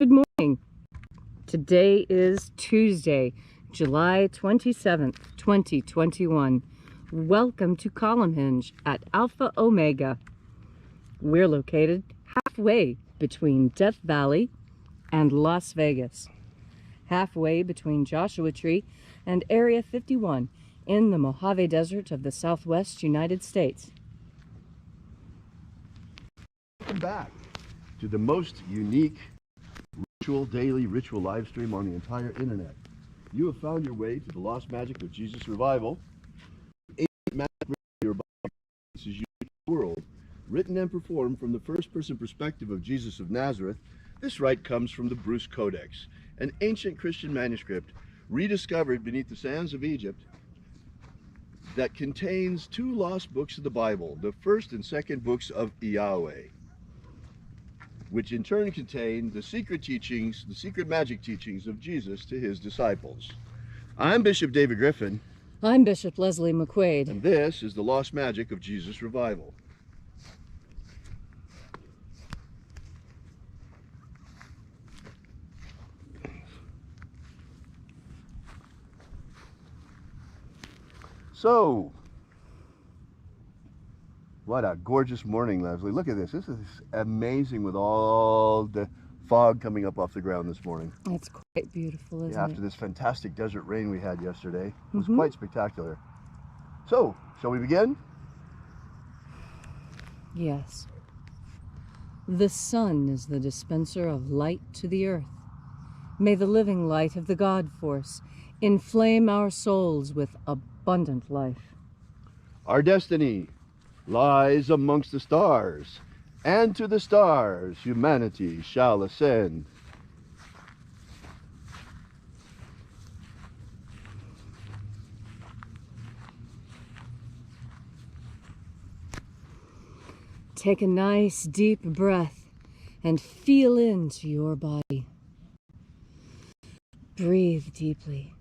Good morning. Today is Tuesday, July 27th, 2021. Welcome to Column Hinge at Alpha Omega. We're located halfway between Death Valley and Las Vegas. Halfway between Joshua Tree and Area 51 in the Mojave Desert of the Southwest United States. Welcome back to the most unique daily ritual live stream on the entire internet. You have found your way to the Lost Magic of Jesus Revival. Ancient magic your body. This is unique world, written and performed from the first-person perspective of Jesus of Nazareth. This rite comes from the Bruce Codex, an ancient Christian manuscript rediscovered beneath the sands of Egypt that contains two lost books of the Bible, the first and second books of Yahweh, which in turn contain the secret teachings, the secret magic teachings of Jesus to his disciples. I'm Bishop David Griffin. I'm Bishop Leslie McQuaid. And this is the Lost Magic of Jesus Revival. So, what a gorgeous morning, Leslie. Look at this. This is amazing with all the fog coming up off the ground this morning. It's quite beautiful, isn't it? After this fantastic desert rain we had yesterday. It was quite spectacular. So, shall we begin? Yes. The sun is the dispenser of light to the earth. May the living light of the God Force inflame our souls with abundant life. Our destiny lies amongst the stars, and to the stars humanity shall ascend. Take a nice deep breath and feel into your body. Breathe deeply.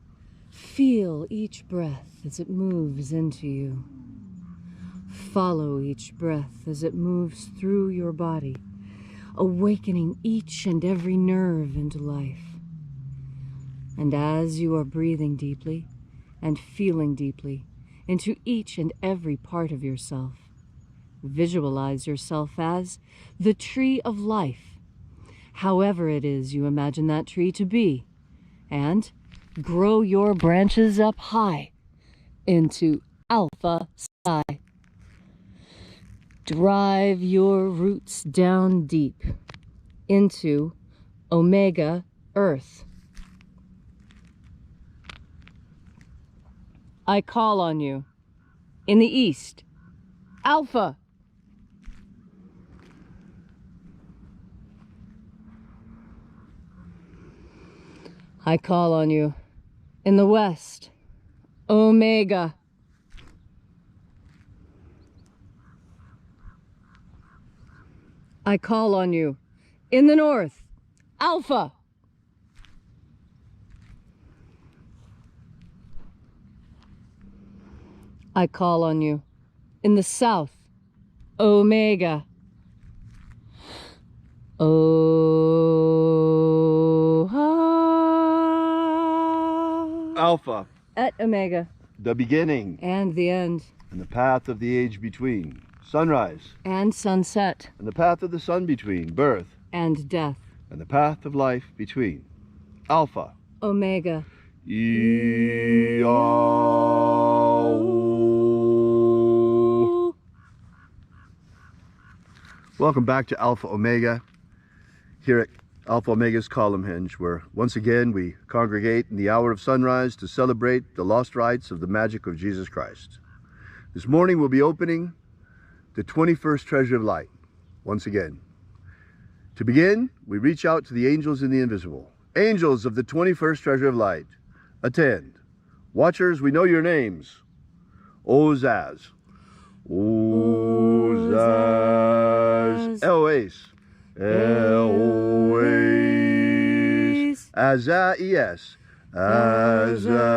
Feel each breath as it moves into you. Follow each breath as it moves through your body, awakening each and every nerve into life. And as you are breathing deeply and feeling deeply into each and every part of yourself, visualize yourself as the tree of life, however it is you imagine that tree to be, and grow your branches up high into Alpha Psi. Drive your roots down deep into Omega Earth. I call on you in the east, Alpha. I call on you in the west, Omega. I call on you in the north, Alpha. I call on you in the south, Omega. Alpha. Et Omega. The beginning. And the end. And the path of the age between. Sunrise. And sunset. And the path of the sun between. Birth. And death. And the path of life between. Alpha. Omega. Welcome back to Alpha Omega, here at Alpha Omega's Column Hinge, where once again we congregate in the hour of sunrise to celebrate the lost rites of the magic of Jesus Christ. This morning we'll be opening the 21st Treasure of Light, once again. To begin, we reach out to the angels in the invisible. Angels of the 21st Treasure of Light, attend. Watchers, we know your names. Ozaz. Ozaz. Eloes. Eloes. Azaias. Azaias.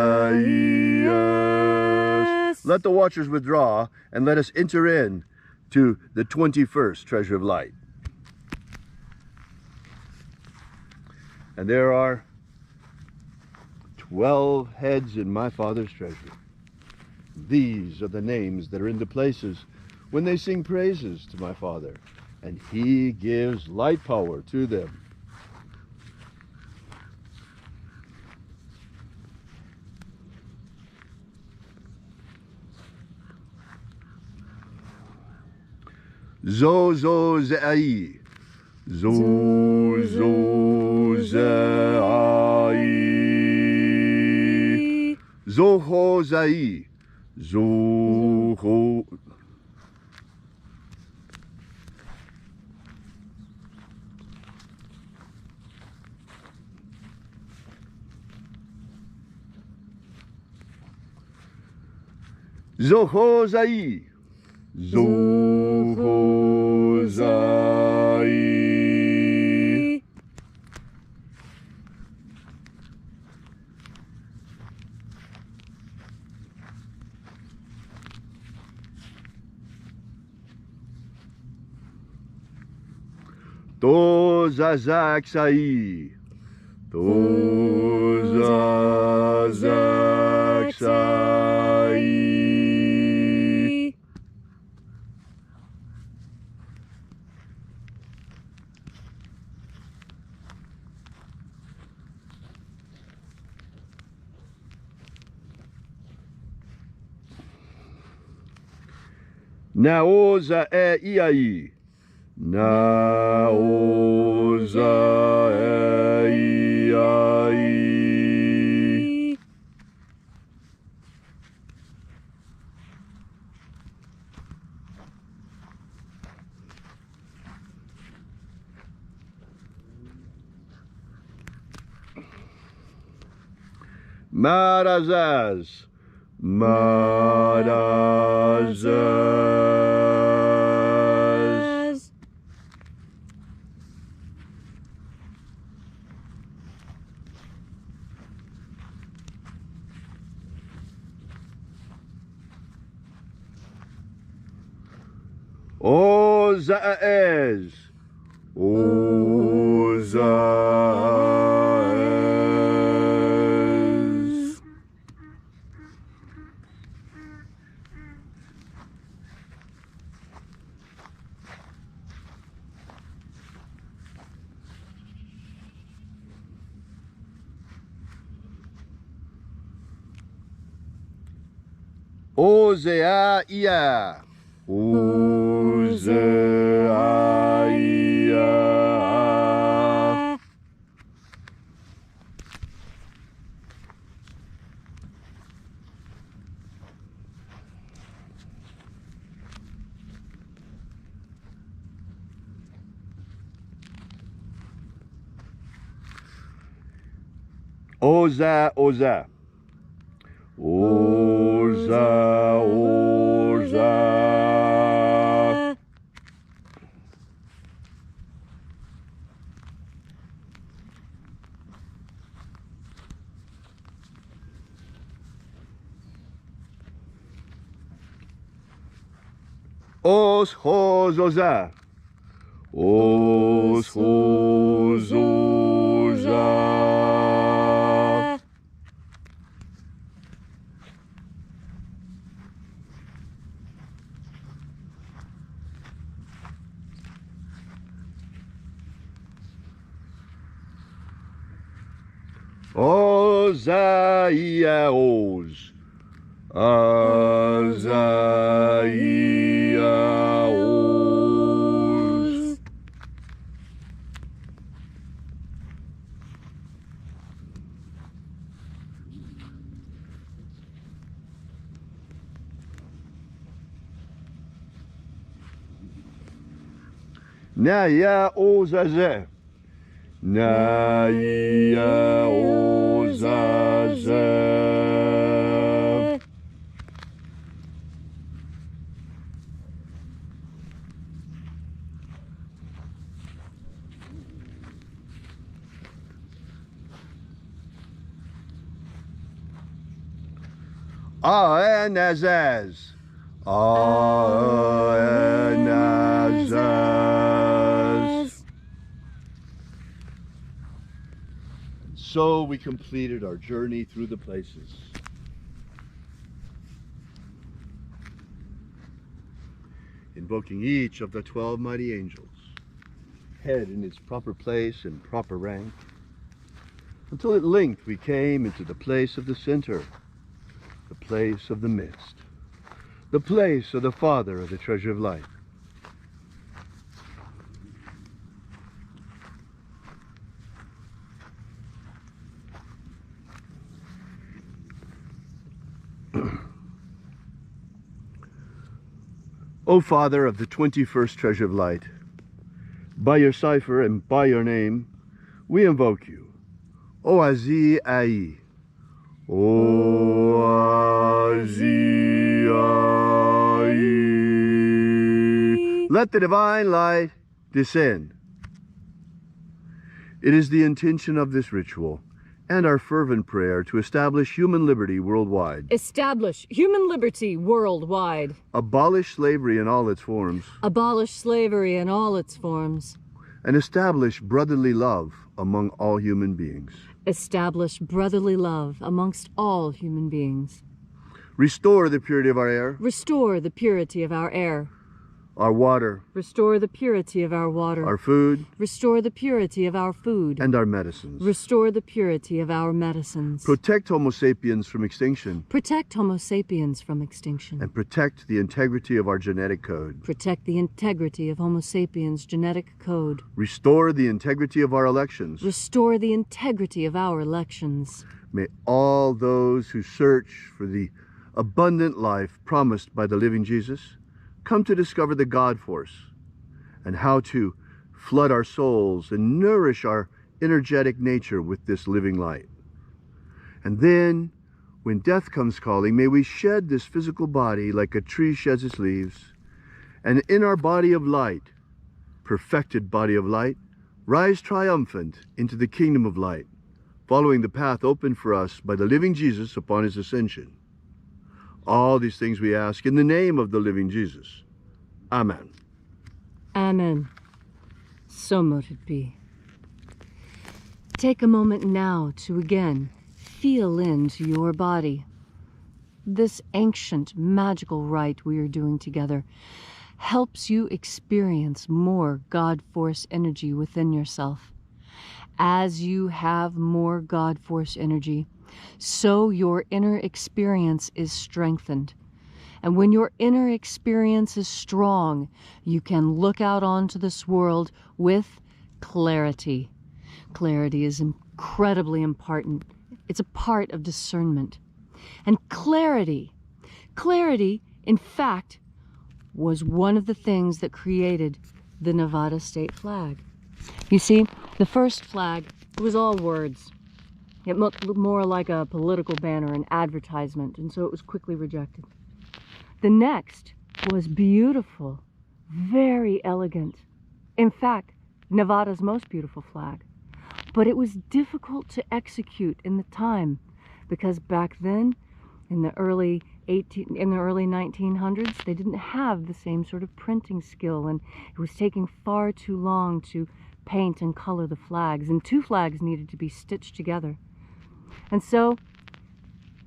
Let the watchers withdraw and let us enter in to the 21st Treasure of Light. And there are 12 heads in my Father's treasury. These are the names that are in the places when they sing praises to my Father, and he gives light power to them. Zo zo ze'ai. Zo zo ze'ai. Zo ho zai. Zo ho. Zo ho zai. Zo ho zai. To zazak sai. To zazak sai. Naoza e iai. Naoza e iai. Marazaz. Marazaz. Ozaez. Ozaez. Ozeaia. Ozeaia. Oza, oza. Oza, oza. Os, hos, oza. Os, hos, oza. Ozaia os. Ozaia os. Naia ozaze. Naia ozaze. Aenazaz. Aenazaz. so we completed our journey through the places. Invoking each of the 12 mighty angels, head in its proper place and proper rank, until at length we came into the place of the center, the place of the midst, the place of the Father of the treasure of light. O Father of the 21st treasure of light, by your cipher and by your name, we invoke you. O Azi Ai. O Azi Ai. Let the divine light descend. It is the intention of this ritual and our fervent prayer to establish human liberty worldwide. Establish human liberty worldwide. Abolish slavery in all its forms. Abolish slavery in all its forms. And establish brotherly love among all human beings. Establish brotherly love amongst all human beings. Restore the purity of our air. Restore the purity of our air. Our water. Restore the purity of our water. Our food. Restore the purity of our food. And our medicines. Restore the purity of our medicines. Protect Homo sapiens from extinction. Protect Homo sapiens from extinction. And protect the integrity of our genetic code. Protect the integrity of Homo sapiens' genetic code. Restore the integrity of our elections. Restore the integrity of our elections. May all those who search for the abundant life promised by the living Jesus come to discover the God force and how to flood our souls and nourish our energetic nature with this living light. And then, when death comes calling, may we shed this physical body like a tree sheds its leaves, and in our body of light, perfected body of light, rise triumphant into the kingdom of light, following the path opened for us by the living Jesus upon his ascension. All these things we ask in the name of the living Jesus. Amen. Amen. So mote it be. Take a moment now to again feel into your body. This ancient magical rite we are doing together helps you experience more God Force energy within yourself. As you have more God Force energy, so your inner experience is strengthened. And when your inner experience is strong, you can look out onto this world with clarity. Clarity is incredibly important. It's a part of discernment. And clarity, in fact, was one of the things that created the Nevada state flag. You see, the first flag, it was all words. It looked more like a political banner, an advertisement, and so it was quickly rejected. The next was beautiful, very elegant. In fact, Nevada's most beautiful flag. But it was difficult to execute in the time because back then, in the early 1900s, they didn't have the same sort of printing skill, and it was taking far too long to paint and color the flags, and two flags needed to be stitched together. And so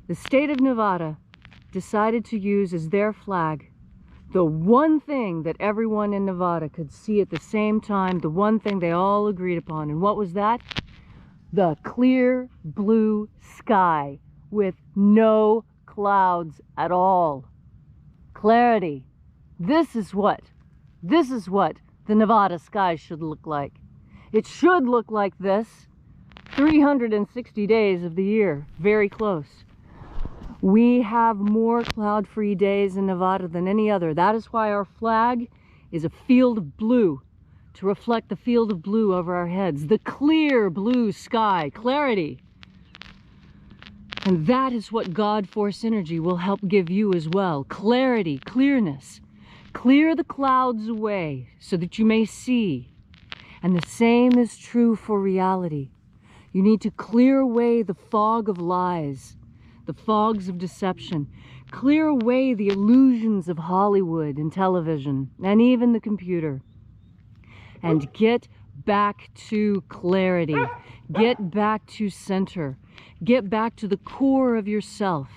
the state of Nevada decided to use as their flag the one thing that everyone in Nevada could see at the same time, the one thing they all agreed upon. And what was that? The clear blue sky with no clouds at all. Clarity. This is what the Nevada sky should look like. It should look like this 360 days of the year, very close. We have more cloud-free days in Nevada than any other. That is why our flag is a field of blue, to reflect the field of blue over our heads. The clear blue sky, clarity. And that is what God Force energy will help give you as well. Clarity, clearness. Clear the clouds away so that you may see. And the same is true for reality. You need to clear away the fog of lies, the fogs of deception. Clear away the illusions of Hollywood and television and even the computer. And get back to clarity. Get back to center. Get back to the core of yourself.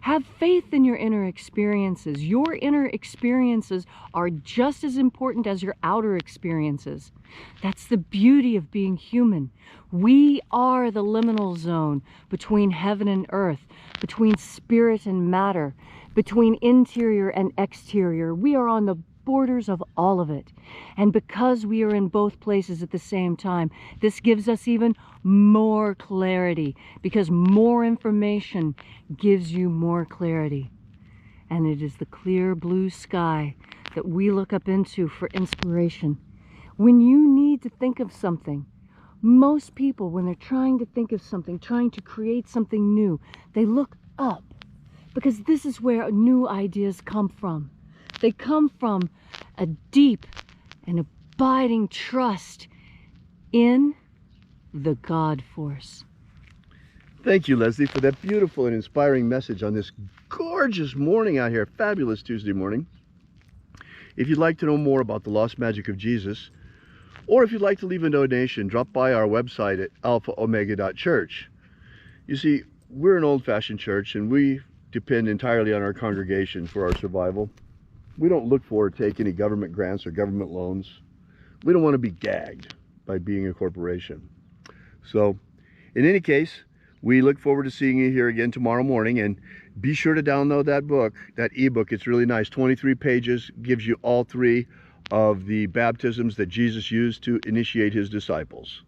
Have faith in your inner experiences. Your inner experiences are just as important as your outer experiences. That's the beauty of being human. We are the liminal zone between heaven and earth, between spirit and matter, between interior and exterior. We are on the borders of all of it. And because we are in both places at the same time, this gives us even more clarity, because more information gives you more clarity. And it is the clear blue sky that we look up into for inspiration. When you need to think of something, most people, when they're trying to think of something, trying to create something new, they look up, because this is where new ideas come from. They come from a deep and abiding trust in the God force. Thank you, Leslie, for that beautiful and inspiring message on this gorgeous morning out here. Fabulous Tuesday morning. If you'd like to know more about the lost magic of Jesus, or if you'd like to leave a donation, drop by our website at alphaomega.church. You see, we're an old-fashioned church, and we depend entirely on our congregation for our survival. We don't look for or take any government grants or government loans. We don't want to be gagged by being a corporation. So, in any case, we look forward to seeing you here again tomorrow morning, and be sure to download that book, that ebook. It's really nice. 23 pages, gives you all 3 of the baptisms that Jesus used to initiate his disciples.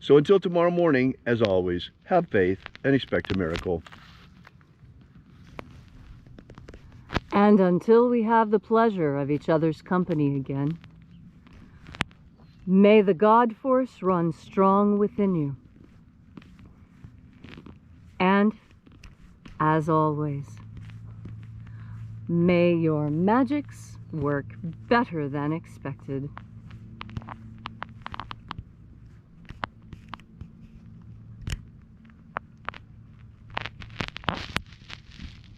So until tomorrow morning, as always, have faith and expect a miracle. And until we have the pleasure of each other's company again, may the God force run strong within you. And, as always, may your magics work better than expected.